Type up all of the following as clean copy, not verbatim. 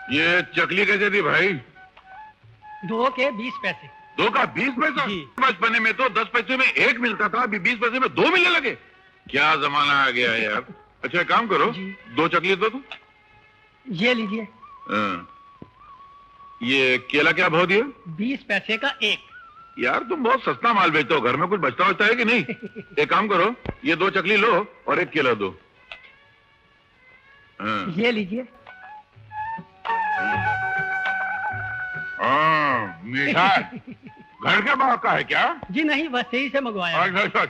ये चकली कैसे थी भाई? 2 के 20 पैसे। 2 का 20 पैसा? बचपने में तो 10 पैसे में 1 मिलता था, अभी 20 पैसे में 2 मिलने लगे। क्या जमाना आ गया है यार। अच्छा एक काम करो, 2 चकली दो तुम। ये लीजिए। ये केला क्या भाव दिया? 20 पैसे का 1। यार तुम बहुत सस्ता माल बेचते हो, घर में कुछ बचता है कि नहीं? एक काम करो, ये 2 चकली लो और 1 केला दो। ये लीजिए। मीठा है। घर के बाहर का है क्या? जी नहीं, वसई से मंगवाया। अच्छा।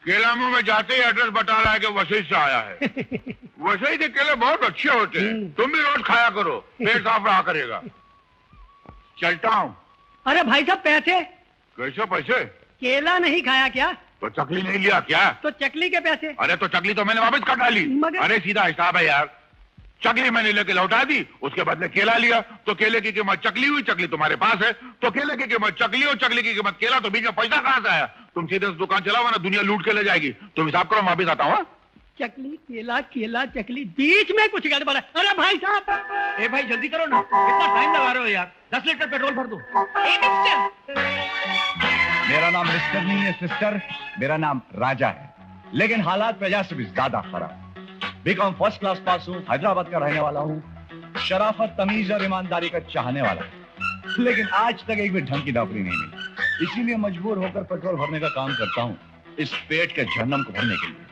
केला मुंह में जाते ही एड्रेस बता रहा है कि वसई से आया है। वसई के केले बहुत अच्छे होते हैं, तुम भी रोज खाया करो, पेट साफ रहा करेगा। चलता हूँ। अरे भाई साहब पैसे। कैसे पैसे? केला नहीं खाया क्या? तो चकली नहीं लिया क्या? तो चकली के पैसे। अरे तो चकली तो मैंने वापस कर डाली। अरे सीधा हिसाब है यार, चकली मैंने लेके लौटा दी, उसके बदले केला लिया, तो केले की कीमत चकली हुई, चकली तुम्हारे पास है, तो केले की कीमत चकली और चकली की कीमत केला, तो बीच में पैसा कहां से आया? तुम सीधे दुकान चलाओ ना, दुनिया लूट के ले जाएगी। तुम हिसाब करो, मैं वापिस आता हूँ। चकली केला केला चकली, बीच में कुछ गड़बड़ है। अरे भाई साहब। ए भाई जल्दी करो ना, इतना टाइम लगा रहे हो यार। 10 लीटर पेट्रोल भर दो। मेरा नाम मिस्टर नहीं है सिस्टर, मेरा नाम राजा है, लेकिन हालात प्रजा से भी ज्यादा खराब। बीकॉम फर्स्ट क्लास पास हूँ, हैदराबाद का रहने वाला हूँ, शराफत तमीज और ईमानदारी का चाहने वाला हूँ, लेकिन आज तक एक भी ढंग की नौकरी नहीं मिली, इसीलिए मजबूर होकर पेट्रोल भरने का काम करता हूँ, इस पेट के जहन्नम को भरने के लिए।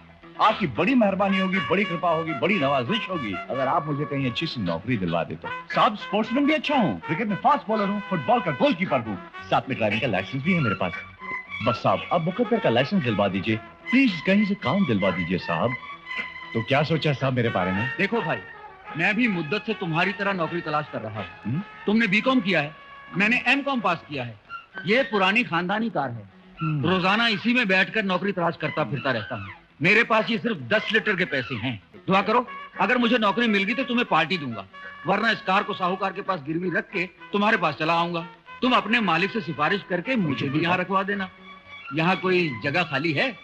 आपकी बड़ी मेहरबानी होगी, बड़ी कृपा होगी, बड़ी नवाजिश होगी अगर आप मुझे कहीं अच्छी सी नौकरी दिलवा दे तो। साहब स्पोर्ट्समैन भी अच्छा हूँ, क्रिकेट में फास्ट बॉलर हूँ, फुटबॉल का गोलकीपर हूँ, साथ में ड्राइविंग का लाइसेंस भी है मेरे पास। बस साहब आप मुकद्दर का लाइसेंस दिलवा दीजिए प्लीज, कहीं से काम दिलवा दीजिए साहब। तो क्या सोचा साहब मेरे बारे में? देखो भाई, मैं भी मुद्दत से तुम्हारी तरह नौकरी तलाश कर रहा हूँ। तुमने बीकॉम किया है, मैंने एमकॉम पास किया है। ये पुरानी खानदानी कार है, रोजाना इसी में बैठकर नौकरी तलाश करता फिरता रहता हूँ। मेरे पास ये सिर्फ 10 लीटर के पैसे हैं। दुआ करो, अगर मुझे नौकरी मिल गई तो तुम्हें पार्टी दूंगा, वरना इस कार को साहूकार के पास गिरवी रख के तुम्हारे पास चला आऊंगा। तुम अपने मालिक से सिफारिश करके मुझे भी यहाँ रखवा देना। यहाँ कोई जगह खाली है?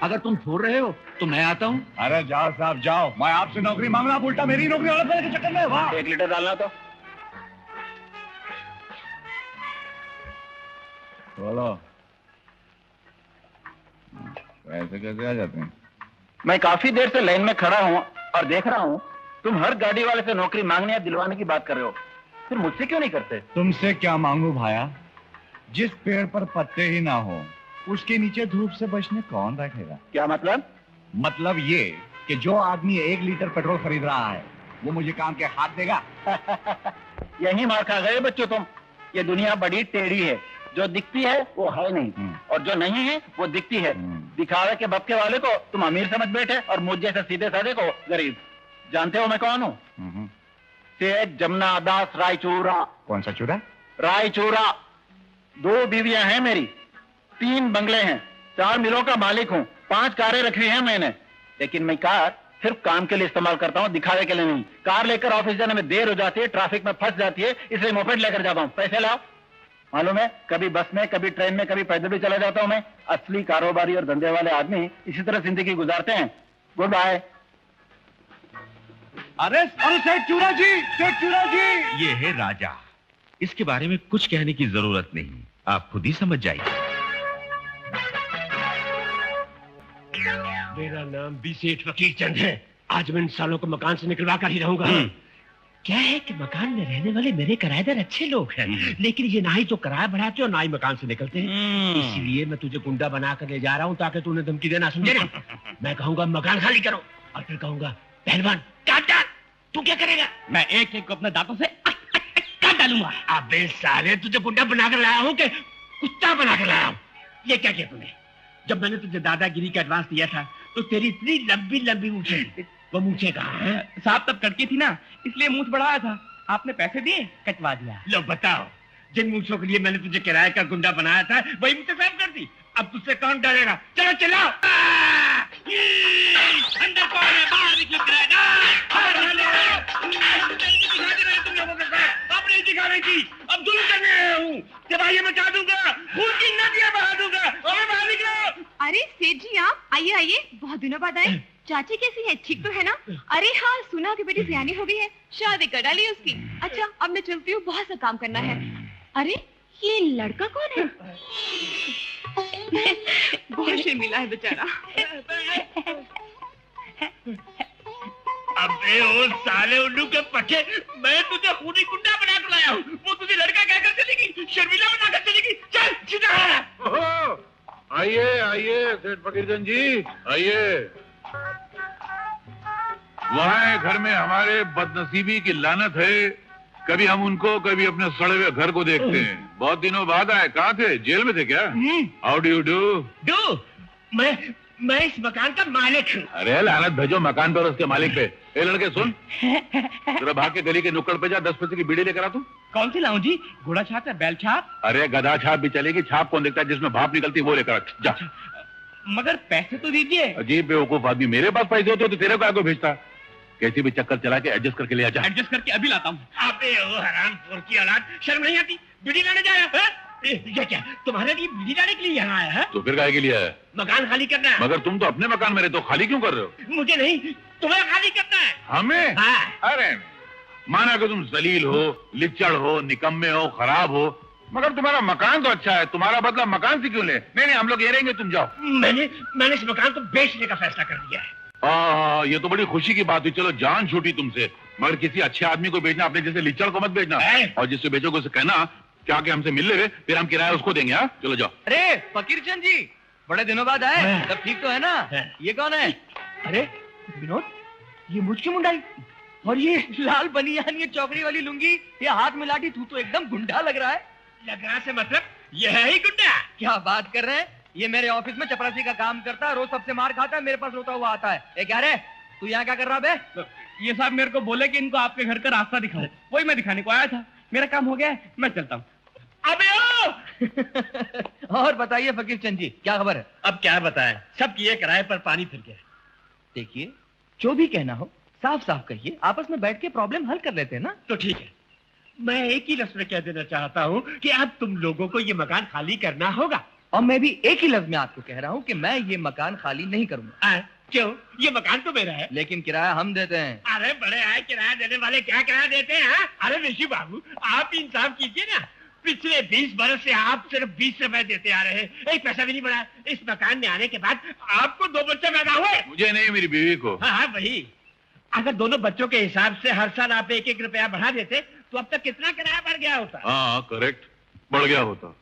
अगर तुम छोड़ रहे हो तो मैं आता हूँ। अरे जाओ साहब जाओ, मैं आपसे नौकरी मांगना, उल्टा मेरी नौकरी वाला के चक्कर में। वाह, 1 लीटर डालना तो बोलो पैसे कैसे आ जाते हैं? मैं काफी देर से लाइन में खड़ा हूँ और देख रहा हूँ तुम हर गाड़ी वाले से नौकरी मांगने या दिलवाने की बात कर रहे हो, फिर मुझसे क्यों नहीं करते? तुमसे क्या मांगू भाया? जिस पेड़ पर पत्ते ही ना हो उसके नीचे धूप से बचने कौन बैठेगा? क्या मतलब? मतलब ये कि जो आदमी 1 लीटर पेट्रोल खरीद रहा है वो मुझे काम के हाथ देगा। यही मार खा गए बच्चों तुम। ये दुनिया बड़ी टेढ़ी है, जो दिखती है वो है नहीं और जो नहीं है वो दिखती है। दिखावे के बक्के वाले को तुम अमीर समझ बैठे और मुझ जैसे सीधे साधे को गरीब। जानते हो मैं कौन हूँ? सेठ जमुना दास रायचूरा। कौन सा चूरा? रायचूरा। 2 बीवियां हैं मेरी, 3 बंगले हैं, 4 मिलों का मालिक हूँ, 5 कारें रखी हैं मैंने, लेकिन मैं कार सिर्फ काम के लिए इस्तेमाल करता हूँ, दिखावे के लिए नहीं। कार लेकर ऑफिस जाने में देर हो जाती है, ट्रैफिक में फंस जाती है, इसलिए मोपेड लेकर जाता हूँ। पैसे लाओ। मालूम है, कभी बस में, कभी ट्रेन में, कभी पैदल भी चला जाता हूँ मैं। असली कारोबारी और धंधे वाले आदमी इसी तरह जिंदगी गुजारते हैं। Good bye. अरे सेठ चूरा जी, सेठ चूरा जी, ये है राजा। इसके बारे में कुछ कहने की जरूरत नहीं, आप खुद ही समझ जाइए। मेरा नाम भी सेठ फकीर चंद है। आज मैं इन सालों को मकान से निकलवा कर ही रहूंगा। क्या है कि मकान में रहने वाले मेरे किराएदार अच्छे लोग हैं, लेकिन ये ना ही तो किराया बढ़ाते और ना ही मकान से निकलते हैं। इसीलिए मैं तुझे गुंडा बना कर ले जा रहा हूँ ताकि तू उन्हें धमकी देना, समझे ना? मैं कहूंगा मकान खाली करो और फिर कहूंगा पहलवान काट डाल। तू क्या करेगा? मैं एक एक को अपने दांतों से काट डालूंगा। अबे साले, तुझे गुंडा बनाकर लाया हूँ कि कुत्ता बनाकर लाया हूँ? ये क्या किया तूने? जब मैंने तुझे दादागिरी का एडवांस दिया था तो तेरी इतनी लंबी लंबी मूछें थी, वो मूछें कहाँ हैं? साहब तब कटकी थी ना, इसलिए मूछ बढ़ाया था। आपने पैसे दिए, कटवा दिया। लो बताओ, जिन मूछों के लिए मैंने तुझे किराए का गुंडा बनाया था वही मुझे साफ कर दी। अब तुझसे कौन डरेगा? चलो चिल्लाओ। अंदर कौन है? बाहर निकलो दिखा रही थी, अब दूर करने आया हूँ। तिवाही मचा दूंगा, खून की नदियां बहा दूंगा। और बाहर निकलो। अरे सेठ जी आप आइए आइए, बहुत दिनों बाद आए। चाची कैसी है? ठीक तो है ना? अरे हाँ, सुना कि बेटी सियानी हो गई है, शादी कर डाली उसकी। अच्छा अब मैं चलती हूँ, बहुत सा काम करना है। अरे ये लड़का कौन है? बहुत शर्मिला है बेचारा। अबे ओ साले उल्लू के पट्टे, मैं तुझे खूनी गुंडा बना कर लाया हूँ, वो तुझे लड़का कहकर चलेगी, शर्मिला बनाकर चलेगी। चल सीधा। आइए आइए सेठ फकीरचंद जी, आइए। वहाँ घर में हमारे बदनसीबी की लानत है, कभी हम उनको कभी अपने सड़े हुए घर को देखते हैं। बहुत दिनों बाद आए, कहाँ थे? जेल में थे क्या? How do you do? मैं इस मकान का मालिक हूँ। अरे लानत भेजो मकान पे और उसके मालिक पे। ए लड़के सुन, तेरा भाग के गली के नुक्कड़ पे जा, 10 पैसे की बीड़ी लेकर आ तू। कौन सी लाऊं जी? घोड़ा छाप या बैल छाप? अरे गधा छाप भी चलेगी, छाप कौन देखता है? जिसमें भाप निकलती है वो लेकर आ, जा। मगर पैसे तो दीजिए। अजीब बेवकूफ आदमी, मेरे पास पैसे होते तो तेरे को आगे भेजता। कैसी भी चक्कर चला के एडजस्ट करके ले आ जा। एडजस्ट करके अभी लाता हूँ। अबे ओ हरामखोर की औलाद, शर्म नहीं आती? बीड़ी लाने जाया है? ये क्या तुम्हारे लिए बीड़ी लाने के लिए यहाँ आया है? तो फिर काहे के लिए आया? मकान खाली करना है। मगर तुम तो अपने मकान में रहते हो, खाली क्यों कर रहे हो? मुझे नहीं, तुम्हें खाली करना है। हमें? हाँ। अरे माना कि तुम जलील हो, लिच्चड़ हो, निकम्मे हो, खराब हो, मगर तुम्हारा मकान तो अच्छा है। तुम्हारा बदला मकान से क्यों ले? नहीं हम लोग ये रहेंगे, तुम जाओ। मैंने इस मकान को बेचने का फैसला कर दिया है। ये तो बड़ी खुशी की बात हुई, चलो जान छूटी तुमसे। मगर किसी अच्छे आदमी को बेचना, अपने जैसे लिच्चड़ को मत बेचना। और जिससे बेचोगे उसे कहना क्या कि हमसे मिल ले, फिर हम किराया उसको देंगे। हाँ चलो जाओ। अरे फकीरचंद जी, बड़े दिनों बाद आए, सब ठीक तो है ना? ये कौन है? अरे विनोद, ये मुझकी मुंडाई और ये लाल बनियान, ये चौकड़ी वाली लुंगी, ये हाथ में लाठी, तू तो एकदम गुंडा लग रहा है। लग रहा से मतलब ये है ही गुंडा? क्या बात कर रहे हैं? ये मेरे ऑफिस में चपरासी का काम करता है, रोज सबसे मार खाता है, मेरे पास रोता हुआ आता है। ए क्या रे, तू यहाँ क्या कर रहा बे? ये साहब मेरे को बोले कि इनको आपके घर का रास्ता दिखाओ, वही मैं दिखाने को आया था। मेरा काम हो गया है, मैं चलता हूँ। अबे ओ! और बताइए फकीरचंद जी, क्या खबर है? अब क्या बताएं, सब किए किराए पर पानी फिर गया। देखिए, जो भी कहना हो साफ साफ कहिए, आपस में बैठ के प्रॉब्लम हल कर लेते हैं ना। तो ठीक है, मैं एक ही लफ्ज में कह देना चाहता हूँ कि अब तुम लोगों को ये मकान खाली करना होगा। और मैं भी एक ही लफ्ज में आपको कह रहा हूँ कि मैं ये मकान खाली नहीं करूंगा। क्यों? ये मकान तो मेरा है। लेकिन किराया हम देते हैं। अरे बड़े आए किराया देने वाले, क्या किराया देते हैं? अरे ऋषि बाबू, आप इंसाफ कीजिए ना। पिछले 20 बरस से आप सिर्फ 20 रुपए देते आ रहे हैं, एक पैसा भी नहीं बढ़ा। इस मकान में आने के बाद आपको 2 बच्चे पैदा हुए। मुझे नहीं, मेरी बीवी को। हाँ वही। अगर दोनों बच्चों के हिसाब से हर साल आप 1-1 रुपया बढ़ा देते तो अब तक कितना किराया बढ़ गया होता? हाँ करेक्ट, बढ़ गया होता।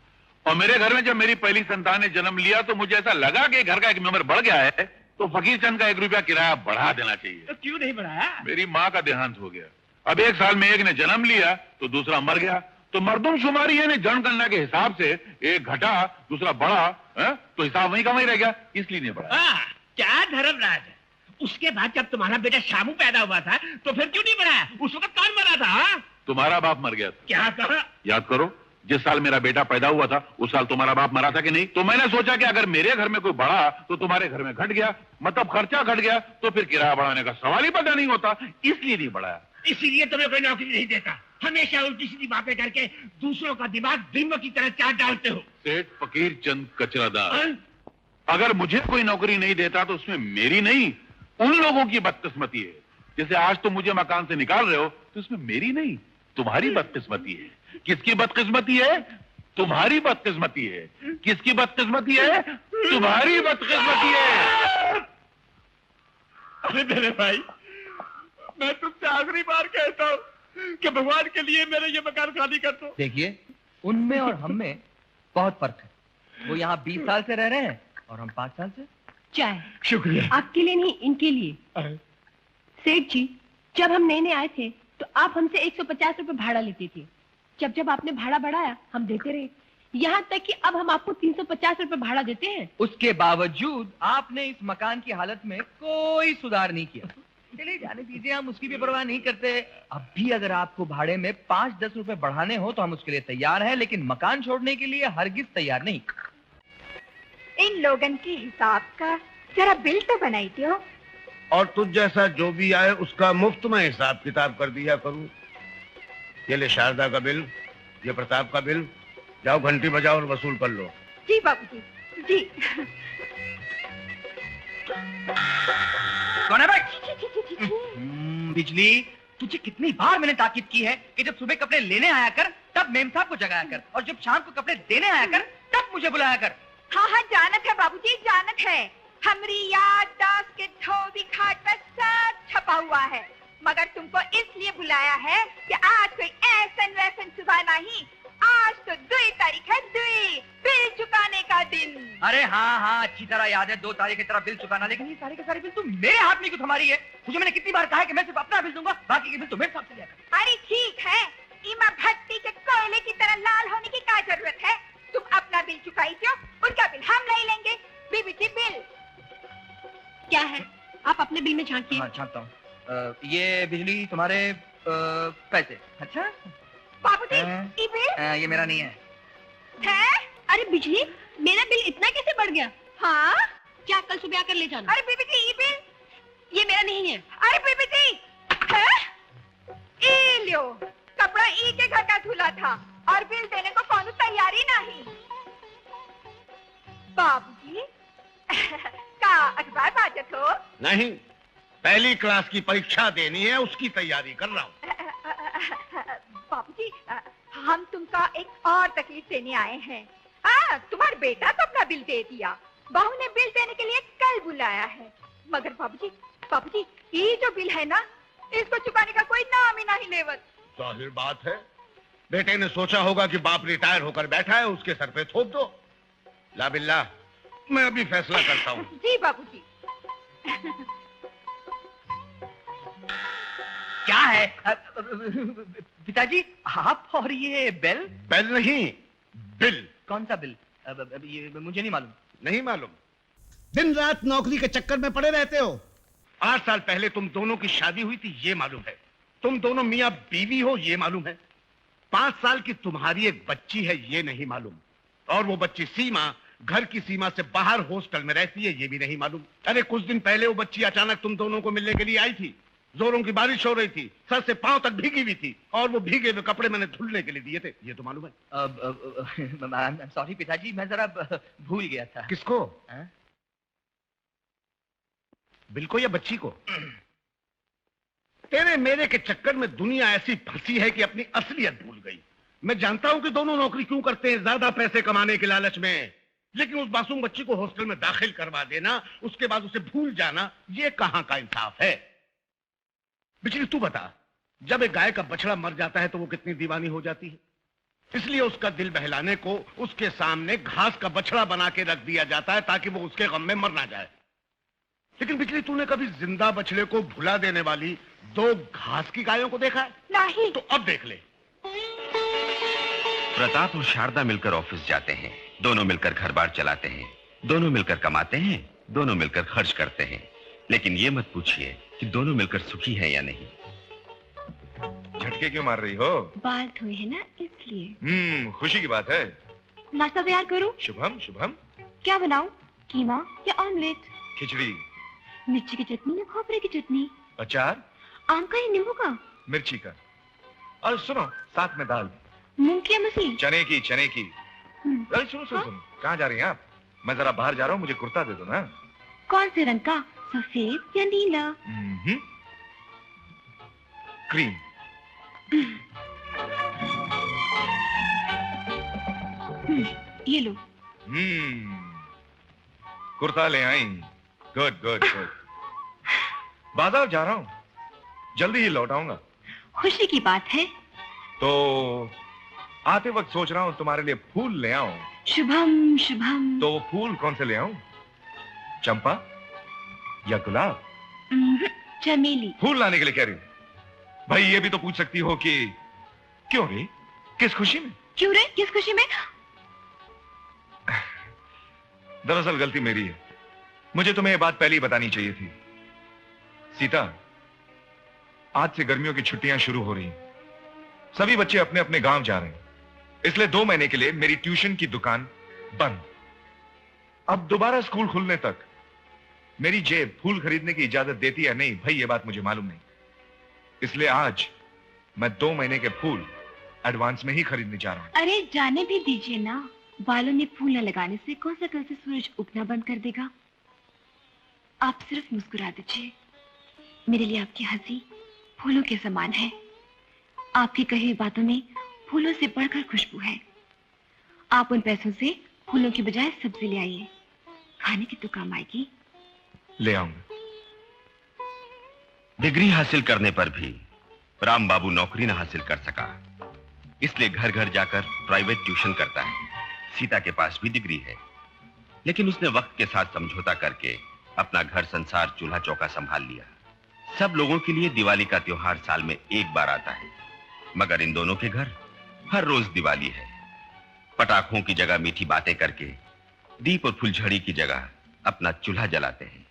और मेरे घर में जब मेरी पहली संतान ने जन्म लिया तो मुझे ऐसा लगा कि घर का एक मेंबर बढ़ गया है, तो फकीरचंद का 1 रुपया किराया बढ़ा देना चाहिए। तो क्यों नहीं बढ़ाया? मेरी माँ का देहांत हो गया। अब 1 साल में एक ने जन्म लिया तो दूसरा मर गया, तो मर्दमशुमारी यानी जनगणना के हिसाब से एक घटा दूसरा बढ़ा, तो हिसाब वही का वही रह गया, इसलिए नहीं बढ़ा। क्या धर्मराज है? उसके बाद जब तुम्हारा बेटा शामू पैदा हुआ था तो फिर क्यों नहीं बढ़ाया? उस वक्त कौन मरा था? तुम्हारा बाप मर गया था। क्या कहा? याद करो, जिस साल मेरा बेटा पैदा हुआ था उस साल तुम्हारा बाप मरा था कि नहीं? तो मैंने सोचा कि अगर मेरे घर में कोई बढ़ा तो तुम्हारे घर में घट गया, मतलब खर्चा घट गया, तो फिर किराया बढ़ाने का सवाल ही पैदा नहीं होता, इसलिए नहीं बढ़ाया। इसीलिए तुम्हें कोई नौकरी नहीं देता, हमेशा उल्टी सीधी बातें करके दूसरों का दिमाग दीमक की तरह चाट डालते हो। सेठ फकीरचंद कचरादार, अगर मुझे कोई नौकरी नहीं देता तो उसमें मेरी नहीं, उन लोगों की बदकिस्मती है। जैसे आज तुम मुझे मकान से निकाल रहे हो तो इसमें मेरी नहीं, तुम्हारी बदकिस्मती है। किसकी बदकिस्मती है? तुम्हारी बदकिस्मती है। किसकी बदकिस्मती है? तुम्हारी बदकिस्मती है। अरे मेरे भाई, मैं तुमसे आखिरी बार कहता हूँ कि भगवान के लिए मेरे ये मकान खाली कर दो। देखिए, उनमें और हम में बहुत फर्क है। वो यहाँ 20 साल से रह रहे हैं और हम 5 साल से। चाय। शुक्रिया। आपके लिए नहीं, इनके लिए। सेठ जी, जब हम नए आए थे तो आप हमसे 150 रुपए भाड़ा लेते थे। जब जब आपने भाड़ा बढ़ाया हम देते रहे, यहाँ तक कि अब हम आपको 350 रुपए भाड़ा देते हैं। उसके बावजूद आपने इस मकान की हालत में कोई सुधार नहीं किया। चलिए जाने दीजिए, हम उसकी भी परवाह नहीं करते। अब भी अगर आपको भाड़े में 5-10 रुपए बढ़ाने हो तो हम उसके लिए तैयार हैं, लेकिन मकान छोड़ने के लिए हरगिज तैयार नहीं। इन लोगन के हिसाब का जरा बिल तो बनाई दो। और तुझ जैसा जो भी आए उसका मुफ्त में हिसाब किताब कर दिया करूं। ये ले शारदा का बिल, ये प्रताप का बिल, जाओ घंटी बजाओ और वसूल कर लो। जी बाबूजी, जी। कौन है भाई? बिजली, तुझे कितनी बार मैंने ताकीद की है कि जब सुबह कपड़े लेने आया कर तब मेम साहब को जगाया कर, और जब शाम को कपड़े देने आया कर तब मुझे बुलाया कर। हाँ हाँ जानत है बाबूजी, जानत है। हमारी याददाश्त के धोबी खाट पर सब छपा हुआ है, मगर तुमको इसलिए बुलाया है कि आज कोई ऐसन वैसन सुबह नहीं, आज तो 2 तारीख है, 2 बिल चुकाने का दिन। अरे हाँ हाँ, अच्छी तरह याद है, 2 तारीख की तरह बिल चुकाना, लेकिन ये सारे के सारे बिल तुम मेरे हाथ में क्यों थमारी है? तुझे मैंने कितनी बार कहा है कि मैं सिर्फ अपना बिल दूंगा, बाकी के बिल तो मेरे साथ से लिया कर। अरे ठीक है, इमा भट्टी के कोयले की तरह लाल होने की क्या जरूरत है? तुम अपना बिल चुकाई क्यों? उनका बिल हम ले लेंगे। बीबी जी बिल क्या है? आप अपने बिल में झांकिए। हाँ छापता हूँ। ये बिजली तुम्हारे पैसे। अच्छा बाबूजी, ये बिल ये मेरा नहीं है। अरे बिजली, मेरा बिल इतना कैसे बढ़ गया? हाँ, क्या कल सुबह आकर ले जाना? अरे बीबी जी ये बिल, ये मेरा नहीं है। अरे बीबी जी, ये लो, कपड़ा ई के घर का धुला था और बिल देने को कौन तैयारी नहीं। बाबूजी का अखबार बाजत हो? नहीं, पहली क्लास की परीक्षा देनी है, उसकी तैयारी कर रहा हूँ। बाबूजी, हम तुमका एक और तकलीफ देने आए हैं। तुम्हारा बेटा तो अपना बिल दे दिया, बहू ने बिल देने के लिए कल बुलाया है, मगर बाबूजी ये जो बिल है ना, इसको चुकाने का कोई नाम ही नहीं लेवत। जाहिर बात है, बेटे ने सोचा होगा कि बाप रिटायर होकर बैठा है, उसके सर पे थोप दो। ला बिल्ला, मैं अभी फैसला करता हूँ। जी बाबूजी। क्या है पिताजी, आप और ये बेल? बेल नहीं, बिल। कौन सा बिल? ये मुझे नहीं मालूम। नहीं मालूम? दिन रात नौकरी के चक्कर में पड़े रहते हो। 8 साल पहले तुम दोनों की शादी हुई थी, ये मालूम है। तुम दोनों मियां बीवी हो, ये मालूम है। 5 साल की तुम्हारी एक बच्ची है, ये नहीं मालूम। और वो बच्ची सीमा घर की सीमा से बाहर हॉस्टल में रहती है, ये भी नहीं मालूम। अरे कुछ दिन पहले वो बच्ची अचानक तुम दोनों को मिलने के लिए आई थी। जोरों की बारिश हो रही थी, सर से पांव तक भीगी हुई थी, और वो भीगे हुए कपड़े मैंने धुलने के लिए दिए थे, ये तो मालूम है। सॉरी पिताजी, मैं जरा भूल गया था। किसको? बिल को या बच्ची को? तेरे मेरे के चक्कर में दुनिया ऐसी फंसी है कि अपनी असलियत भूल गई। मैं जानता हूं कि दोनों नौकरी क्यों करते हैं, ज्यादा पैसे कमाने के लालच में, लेकिन उस मासूम बच्ची को हॉस्टल में दाखिल करवा देना, उसके बाद उसे भूल जाना, ये कहां का इंसाफ है? बिजली तू बता, जब एक गाय का बछड़ा मर जाता है तो वो कितनी दीवानी हो जाती है, इसलिए उसका दिल बहलाने को उसके सामने घास का बछड़ा बना के रख दिया जाता है ताकि वो उसके गम में मर ना जाए। लेकिन बिजली, तूने कभी जिंदा बछड़े को भुला देने वाली 2 घास की गायों को देखा है? नहीं। तो अब देख ले। प्रताप और शारदा मिलकर ऑफिस जाते हैं, दोनों मिलकर घर बार चलाते हैं, दोनों मिलकर कमाते हैं, दोनों मिलकर खर्च करते हैं, लेकिन ये मत पूछिए कि दोनों मिलकर सुखी हैं या नहीं। झटके क्यों मार रही हो? बाल धोए है ना, इसलिए। खुशी की बात है। नाश्ता तैयार करूं? शुभम शुभम। क्या बनाऊं? कीमा या ऑमलेट? खिचड़ी। मिर्ची की चटनी या खोपरे की चटनी? अचार। आम का या नींबू का? मिर्ची का। और सुनो, साथ में दाल। मूंग की या मसूर? चने की, चने की। अरे सुनो सुनो सुनो, कहाँ जा रही हैं आप? मैं जरा बाहर जा रहा हूँ, मुझे कुर्ता दे दो ना। कौन से रंग का? सफेद या नीला? क्रीम। ये लो। कुर्ता ले आई। Good good good. बाजार जा रहा हूँ, जल्दी ही लौट आऊंगा। खुशी की बात है। तो आते वक्त सोच रहा हूँ तुम्हारे लिए फूल ले आऊं। शुभम शुभम। तो फूल कौन से ले आऊं? चंपा या गुलाब? चमेली। फूल लाने के लिए कह रही हूँ। भाई ये भी तो पूछ सकती हो कि क्यों रे, किस खुशी में? क्यों रे, किस खुशी में? दरअसल गलती मेरी है, मुझे तुम्हें ये बात पहले ही बतानी चाहिए थी। सीता, आज से गर्मियों की छुट्टियां शुरू हो रही हैं। सभी बच्चे अपने अपने गांव जा रहे हैं, इसलिए 2 महीने के लिए मेरी ट्यूशन की दुकान बंद। अब दोबारा स्कूल खुलने तक मेरी जेब फूल खरीदने की इजाजत देती है नहीं, भाई ये बात मुझे मालूम नहीं। इसलिए आज मैं 2 महीने के फूल एडवांस में ही खरीदने जा रहा हूं। अरे जाने भी दीजिए ना, बालों में फूल न लगाने से कौन सा कल से सूरज उगना बंद कर देगा? आप सिर्फ मुस्कुरा दीजिए, मेरे लिए आपकी हंसी फूलों के समान है। आपकी कही हुई बातों में फूलों से बढ़कर खुशबू है। आप उन पैसों से फूलों की बजाय सब्जी ले आइए, खाने की तो काम आएगी। ले आऊंगा। डिग्री हासिल करने पर भी राम बाबू नौकरी न हासिल कर सका, इसलिए घर घर जाकर प्राइवेट ट्यूशन करता है। सीता के पास भी डिग्री है, लेकिन उसने वक्त के साथ समझौता करके अपना घर संसार चूल्हा चौका संभाल लिया। सब लोगों के लिए दिवाली का त्योहार साल में एक बार आता है, मगर इन दोनों के घर हर रोज दिवाली है। पटाखों की जगह मीठी बातें करके, दीप और फुलझड़ी की जगह अपना चूल्हा जलाते हैं।